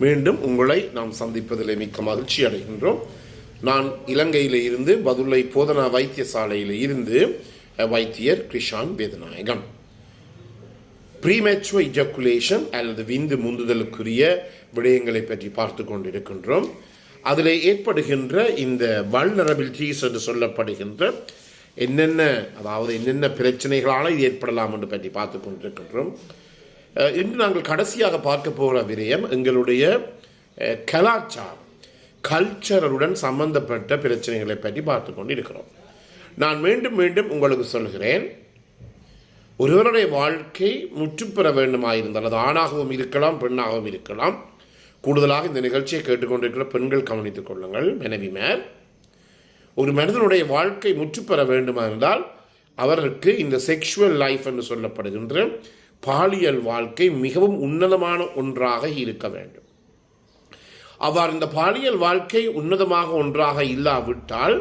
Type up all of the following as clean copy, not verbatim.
மீண்டும் உங்களை நாம் சந்திப்பதில் மிக்க மகிழ்ச்சி அடைகின்றோம். நான் இலங்கையில் இருந்து பதுளை போதனா வைத்தியசாலையில் இருந்து வைத்தியர் கிருஷான் வேதநாயகம். ப்ரீமெச்சுவர் இஜக்குலேஷன் அல்லது விந்து முந்துதலுக்குரிய விடயங்களை பற்றி பார்த்து கொண்டிருக்கின்றோம். அதில் ஏற்படுகின்ற இந்த வல்னரபிலிட்டிஸ் என்று சொல்லப்படுகின்ற என்னென்ன பிரச்சனைகளால் இது ஏற்படலாம் என்று பற்றி பார்த்து கொண்டிருக்கின்றோம். இன்று நாங்கள் கடைசியாக பார்க்க போகிற விடயம் எங்களுடைய கல்ச்சருடன் சம்பந்தப்பட்ட பிரச்சனைகளை பற்றி பார்த்து கொண்டு இருக்கிறோம். நான் மீண்டும் மீண்டும் உங்களுக்கு சொல்கிறேன், ஒருவருடைய வாழ்க்கை முற்றுப்பெற வேண்டுமாயிருந்தால் அது ஆணாகவும் இருக்கலாம், பெண்ணாகவும் இருக்கலாம். கூடுதலாக இந்த நிகழ்ச்சியை கேட்டுக்கொண்டிருக்கிற பெண்கள் கவனித்துக் கொள்ளுங்கள். மனைவிமார், ஒரு மனிதனுடைய வாழ்க்கை முற்றுப்பெற வேண்டுமாயிருந்தால் அவருக்கு இந்த செக்ஷுவல் லைஃப் என்று சொல்லப்படுகின்ற பாலியல் வாழ்க்கை மிகவும் உன்னதமான ஒன்றாக இருக்க வேண்டும். அவ்வாறு இந்த பாலியல் வாழ்க்கை உன்னதமாக ஒன்றாக இல்லாவிட்டால்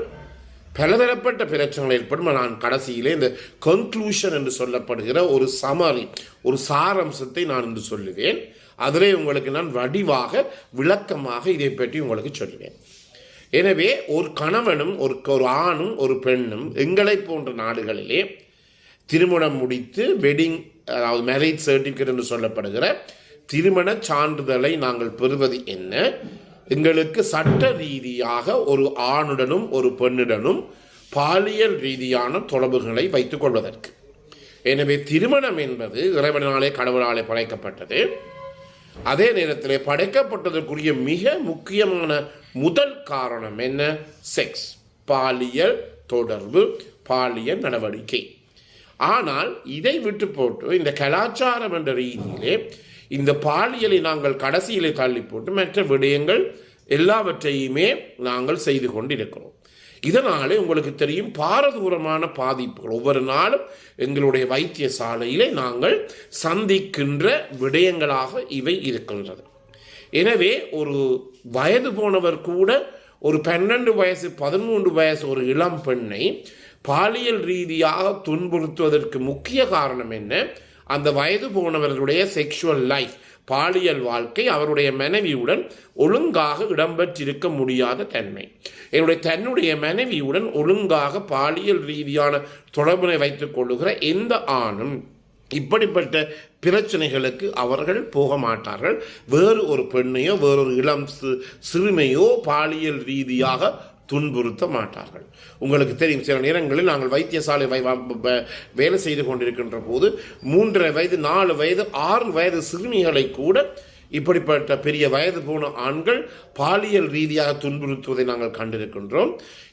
பலதரப்பட்ட பிரச்சனைகள் ஏற்படும். நான் கடைசியிலே இந்த கன்க்ளூஷன் என்று சொல்லப்படுகிற ஒரு சமரி, ஒரு சாரம்சத்தை நான் என்று சொல்லுவேன். அதிலே உங்களுக்கு நான் வடிவாக விளக்கமாக இதை பற்றி உங்களுக்கு சொல்லுவேன். எனவே ஒரு கணவனும் ஒரு ஆணும் ஒரு பெண்ணும் எங்களை போன்ற நாடுகளிலே திருமணம் முடித்து வெட்டிங், அதாவது மேரேஜ் சர்டிஃபிகேட் என்று சொல்லப்படுகிற திருமண சான்றிதழை நாங்கள் பெறுவது என்ன, எங்களுக்கு சட்ட ரீதியாக ஒரு ஆணுடனும் ஒரு பெண்ணுடனும் பாலியல் ரீதியான தொடர்புகளை வைத்துக் கொள்வதற்கு. எனவே திருமணம் என்பது இறைவனாலே கடவுளாலே படைக்கப்பட்டது. அதே நேரத்தில் படைக்கப்பட்டதற்குரிய மிக முக்கியமான முதல் காரணம் என்ன? செக்ஸ், பாலியல் தொடர்பு, பாலியல் நடவடிக்கை. ஆனால் இதை விட்டு போட்டு இந்த கலாச்சாரம் என்ற ரீதியிலே இந்த பாலியலை நாங்கள் கடைசியிலே தள்ளி போட்டு மற்ற விடயங்கள் எல்லாவற்றையுமே நாங்கள் செய்து கொண்டிருக்கிறோம். இதனாலே உங்களுக்கு தெரியும் பாரதூரமான பாதிப்புகள் ஒவ்வொரு நாளும் எங்களுடைய வைத்தியசாலையிலே நாங்கள் சந்திக்கின்ற விடயங்களாக இவை இருக்கின்றது. எனவே ஒரு வயது போனவர் கூட ஒரு 12 வயசு 13 வயசு ஒரு இளம் பெண்ணை பாலியல் ரீதியாக துன்புறுத்துவதற்கு முக்கிய காரணம் என்ன? அந்த வயது போனவர்களுடைய செக்ஷுவல் லைஃப், பாலியல் வாழ்க்கை அவருடைய மனைவியுடன் ஒழுங்காக இடம்பெற்றிருக்க முடியாத தன்மை. தன்னுடைய மனைவியுடன் ஒழுங்காக பாலியல் ரீதியான தொடர்பினை வைத்துக் கொள்ளுகிற எந்த ஆணும் இப்படிப்பட்ட பிரச்சனைகளுக்கு அவர்கள் போக மாட்டார்கள். வேறு ஒரு பெண்ணையோ வேறொரு இளம் சிறுமையோ பாலியல் ரீதியாக துன்புறுத்த மாட்டார்கள். உங்களுக்கு தெரியும், சில நேரங்களில் நாங்கள் வைத்தியசாலை வேலை செய்து கொண்டிருக்கின்ற போது 3.5 வயது 4 வயது 6 வயது சிறுமிகளை கூட இப்படிப்பட்ட பெரிய வயது போன ஆண்கள் பாலியல் ரீதியாக துன்புறுத்துவதை நாங்கள் கண்டிருக்கின்றோம்.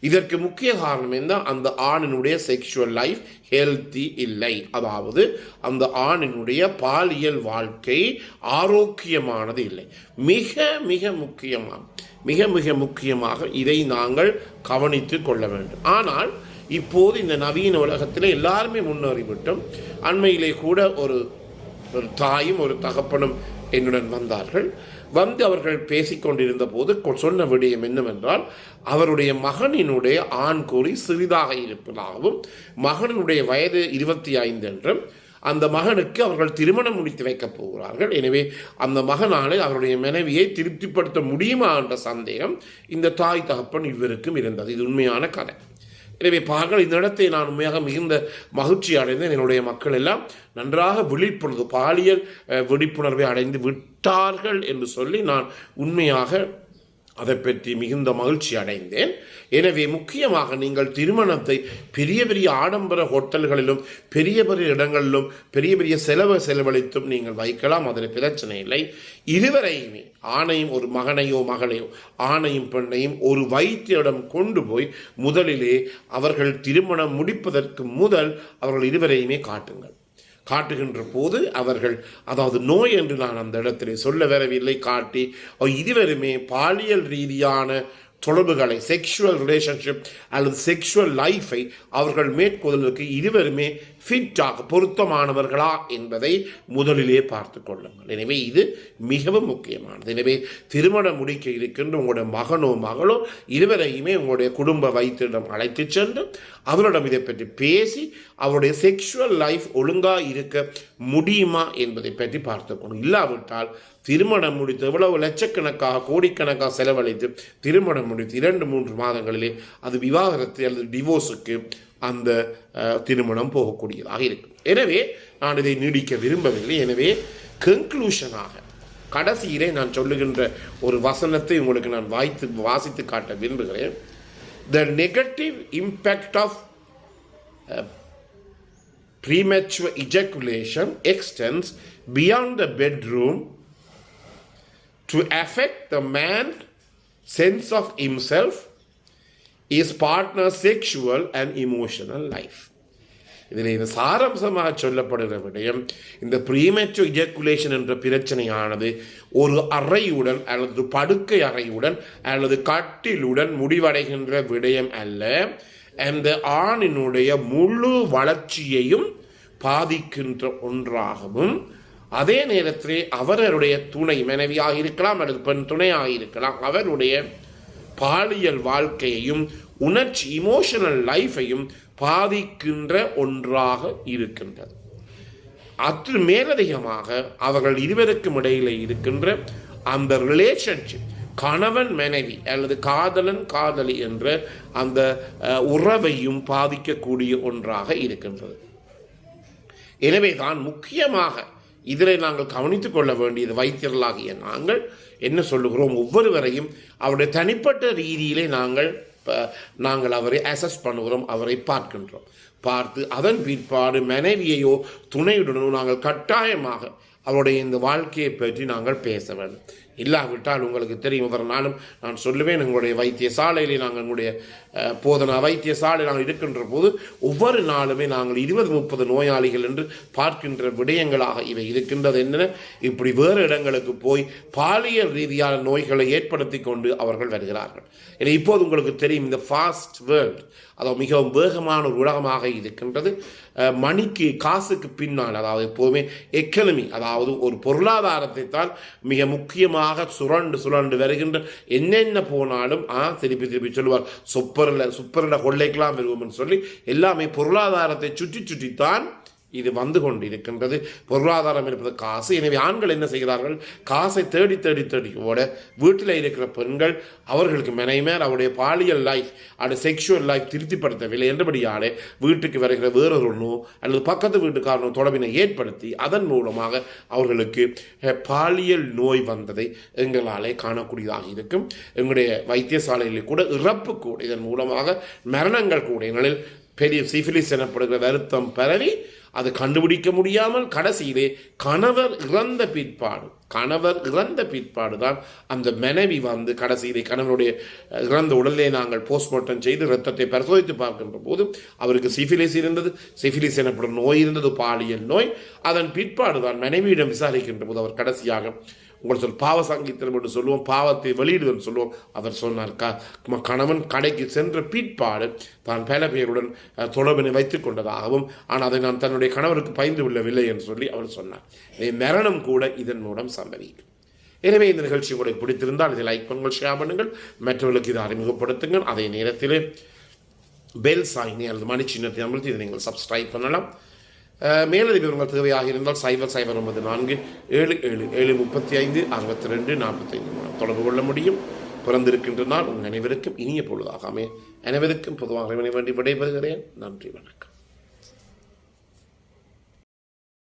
இதற்கு முக்கிய காரணம் என்ன? அந்த ஆணினுடைய செக்ஷுவல் லைஃப் ஹெல்த்தி இல்லை. அதாவது அந்த ஆணினுடைய பாலியல் வாழ்க்கை ஆரோக்கியமானது இல்லை. மிக மிக முக்கியமாக இதை நாங்கள் கவனித்து கொள்ள வேண்டும். ஆனால் இப்போது இந்த நவீன உலகத்தில் எல்லாருமே முன்னேறிவிட்டோம். அண்மையிலே கூட ஒரு தாயும் ஒரு தகப்பனும் என்னுடன் வந்தார்கள். அவர்கள் பேசிக்கொண்டிருந்த போது சொன்ன விடயம் என்னவென்றால், அவருடைய மகனினுடைய ஆண்குறி சிறிதாக இருப்பதாகவும் மகனினுடைய வயது 25 என்றும் அந்த மகனுக்கு அவர்கள் திருமணம் முடித்து வைக்கப் போகிறார்கள். எனவே அந்த மகனாலே அவருடைய மனைவியை திருப்திப்படுத்த முடியுமா என்ற சந்தேகம் இந்த தாய் தகப்பன் இவருக்கும் இருந்தது. இது உண்மையான கதை. எனவே பாருங்கள், இந்த இடத்தை நான் உண்மையாக மிகுந்த மகிழ்ச்சி அடைந்தேன். என்னுடைய மக்கள் எல்லாம் நன்றாக பாலியல் விழிப்புணர்வை அடைந்து விட்டார்கள் என்று சொல்லி நான் உண்மையாக அதை பற்றி மிகுந்த மகிழ்ச்சி அடைந்தேன். எனவே முக்கியமாக நீங்கள் திருமணத்தை பெரிய பெரிய ஆடம்பர ஹோட்டல்களிலும் பெரிய பெரிய இடங்களிலும் பெரிய செலவழித்தும் நீங்கள் வைக்கலாம். அதில் பிரச்சனை இல்லை. இருவரையுமே, ஆணையும் ஒரு மகனையோ மகளையோ, ஆணையும் பெண்ணையும் ஒரு வைத்தியரிடம் கொண்டு போய் முதலிலே அவர்கள் திருமணம் முடிப்பதற்கு முதல் அவர்கள் இருவரையுமே காட்டுகின்ற போது அவர்கள், அதாவது நோய் என்று நான் அந்த இடத்திலே சொல்ல வரவில்லை, காட்டி இருவருமே பாலியல் ரீதியான தொடர்புகளை, செக்ஷுவல் ரிலேஷன்ஷிப் அல்லது செக்ஷுவல் லைஃபை அவர்கள் மேற்கொள்வதற்கு இருவருமே ஃபிட்டாக பொருத்தமானவர்களா என்பதை முதலிலே பார்த்து கொள்ளுங்கள். எனவே இது மிகவும் முக்கியமானது. எனவே திருமணம் முடிக்க இருக்கின்ற உங்களுடைய மகனோ மகளோ இருவரையுமே உங்களுடைய குடும்ப வைத்தியரிடம் அழைத்து சென்று அவரிடம் இதை பற்றி பேசி அவருடைய செக்ஷுவல் லைஃப் ஒழுங்காக இருக்க முடியுமா என்பதை பற்றி பார்த்துக்கணும். இல்லாவிட்டால் திருமணம் முடித்து எவ்வளவு லட்சக்கணக்காக கோடிக்கணக்காக செலவழித்து திருமணம் முடித்து 2-3 மாதங்களிலே அது விவாகரத்து அல்லது டிவோர்ஸுக்கு அந்த திருமணம் போகக்கூடியதாக இருக்கும். எனவே நான் இதை நீடிக்க விரும்பவில்லை. எனவே கன்க்ளூஷனாக கடைசியிலே நான் சொல்லுகின்ற ஒரு வசனத்தை உங்களுக்கு நான் வாசித்து காட்ட விரும்புகிறேன். The negative impact of premature ejaculation extends beyond the bedroom to affect the man's sense of himself, his partner's sexual and emotional life. இதில் இது சாராம்சமாக சொல்லப்படுகிற விடயம், இந்த ப்ரீமெச்சுர் இஜாக்குலேஷன் என்ற பிரச்சனையானது ஒரு அறையுடன் அல்லது படுக்கை அறையுடன் அல்லது கட்டிலுடன் முடிவடைகின்ற விடயம் அல்ல. அந்த ஆணினுடைய முழு வளர்ச்சியையும் பாதிக்கின்ற ஒன்றாகவும், அதே நேரத்திலே அவருடைய துணை மனைவியாக இருக்கலாம் அல்லது பெண் துணையாக இருக்கலாம், அவருடைய பாலியல் வாழ்க்கையையும் உணர்ச்சி இமோஷனல் லைஃபையும் பாதிக்கின்ற ஒன்றாக இருக்கின்றது. அத்து மேலதிகமாக அவர்கள் இருவருக்கும் இடையிலே இருக்கின்ற அந்த ரிலேஷன்ஷிப், கணவன் மனைவி அல்லது காதலன் காதலி என்ற அந்த உறவையும் பாதிக்கக்கூடிய ஒன்றாக இருக்கின்றது. எனவே தான் முக்கியமாக இதில் நாங்கள் கவனித்துக் கொள்ள வேண்டியது, வைத்தியர்களாகிய நாங்கள் என்ன சொல்லுகிறோம், ஒவ்வொருவரையும் அவருடைய தனிப்பட்ட ரீதியிலே நாங்கள் அவரை அசஸ் பண்ணுகிறோம், அவரை பார்க்கின்றோம். பார்த்து அதன் பிற்பாடு மனைவியையோ துணையுடனோ நாங்கள் கட்டாயமாக அவருடைய இந்த வாழ்க்கையை பற்றி நாங்கள் பேச வேண்டும். இல்லாவிட்டால் உங்களுக்கு தெரியும், ஒவ்வொரு நாளும் நான் சொல்லுவேன், எங்களுடைய வைத்தியசாலையிலே நாங்கள் எங்களுடைய போதனா வைத்தியசாலை நாங்கள் இருக்கின்ற போது ஒவ்வொரு நாளுமே நாங்கள் 20-30 நோயாளிகள் என்று பார்க்கின்ற விடயங்களாக இவை இருக்கின்றது. என்ன, இப்படி வேறு இடங்களுக்கு போய் பாலியல் ரீதியான நோய்களை ஏற்படுத்தி கொண்டு அவர்கள் வருகிறார்கள். ஏன்னா இப்போது உங்களுக்கு தெரியும், இந்த ஃபாஸ்ட் வேர்ல்டு, அதாவது மிகவும் வேகமான ஒரு உலகமாக இருக்கின்றது. மணிக்கு காசுக்கு பின்னால், அதாவது எப்போதுமே எக்கனமி, அதாவது ஒரு பொருளாதாரத்தை தான் மிக முக்கியமாக சுரண்டு வருகின்ற, என்னென்ன போனாலும் திருப்பி சொல்லுவார், சுப்பரில் கொள்ளைக்கெல்லாம் வருவோம்னு சொல்லி எல்லாமே பொருளாதாரத்தை சுற்றித்தான் இது வந்து கொண்டு இருக்கின்றது. பொருளாதாரம் இருப்பது காசு. எனவே ஆண்கள் என்ன செய்கிறார்கள், காசை தேடி ஓட வீட்டில் இருக்கிற பெண்கள் அவர்களுக்கு மேல் அவருடைய பாலியல் லைஃப் அது செக்ஷுவல் லைஃப் திருப்திப்படுத்தவில்லை என்றபடியாலே வீட்டுக்கு வருகிற வேறொருனோ அல்லது பக்கத்து வீட்டுக்காரனோ தொடர்பினை ஏற்படுத்தி அதன் மூலமாக அவர்களுக்கு பாலியல் நோய் வந்ததை எங்களாலே காணக்கூடியதாக இருக்கும். எங்களுடைய வைத்தியசாலையில் கூட இறப்பு கூட, இதன் மூலமாக மரணங்கள் கூட, எங்களில் பெரிய சிஃபிலிஸ் எனப்படுகிற வருத்தம் பரவி அது கண்டுபிடிக்க முடியாமல் கடைசியிலே கணவர் இறந்த பிற்பாடு தான் அந்த மனைவி வந்து கடைசியிலே கணவனுடைய இறந்த உடலே நாங்கள் போஸ்ட்மார்ட்டம் செய்து இரத்தத்தை பரிசோதித்து பார்க்கின்ற போது அவருக்கு சிஃபிலிஸ் இருந்தது, சிஃபிலிஸ் எனப்படும் நோய் இருந்தது, பாலியல் நோய். அதன் பிற்பாடு தான் மனைவியிடம் விசாரிக்கின்ற போது அவர் கடைசியாக உங்கள் பாவ சங்கீதம் என்று சொல்லுவோம், பாவத்தை வெளியிடுதல் சொல்லுவோம். அவர் சொன்னார், கணவன் கடைக்கு சென்ற பிற்பாடு தான் பல பேருடன் தொடர்பினை வைத்துக் கொண்டதாகவும், ஆனால் அதை நான் தன்னுடைய கணவருக்கு பயந்து விடவில்லை என்று சொல்லி அவர் சொன்னார். மரணம் கூட இதன் மூலம் சம்பவிக்கும். எனவே இந்த நிகழ்ச்சி உங்களுக்கு பிடித்திருந்தால் இதை லைக் பண்ணுங்கள், ஷேர் பண்ணுங்கள், மற்றவர்களுக்கு இதை அறிமுகப்படுத்துங்கள். அதே நேரத்தில் பெல் சாயினி அல்லது மணி சின்னத்தை அமர்த்தி இதை நீங்கள் சப்ஸ்கிரைப் பண்ணலாம். மேலதிக விவரங்கள் தேவையாக இருந்தால் 0094 77 35 62 45 தொடர்பு கொள்ள முடியும். பிறந்திருக்கின்ற நாள் உங்கள் அனைவருக்கும் இனிய பொழுதாக அமைய அனைவருக்கும் பொதுவாக வேண்டி விடைபெறுகிறேன். நன்றி, வணக்கம்.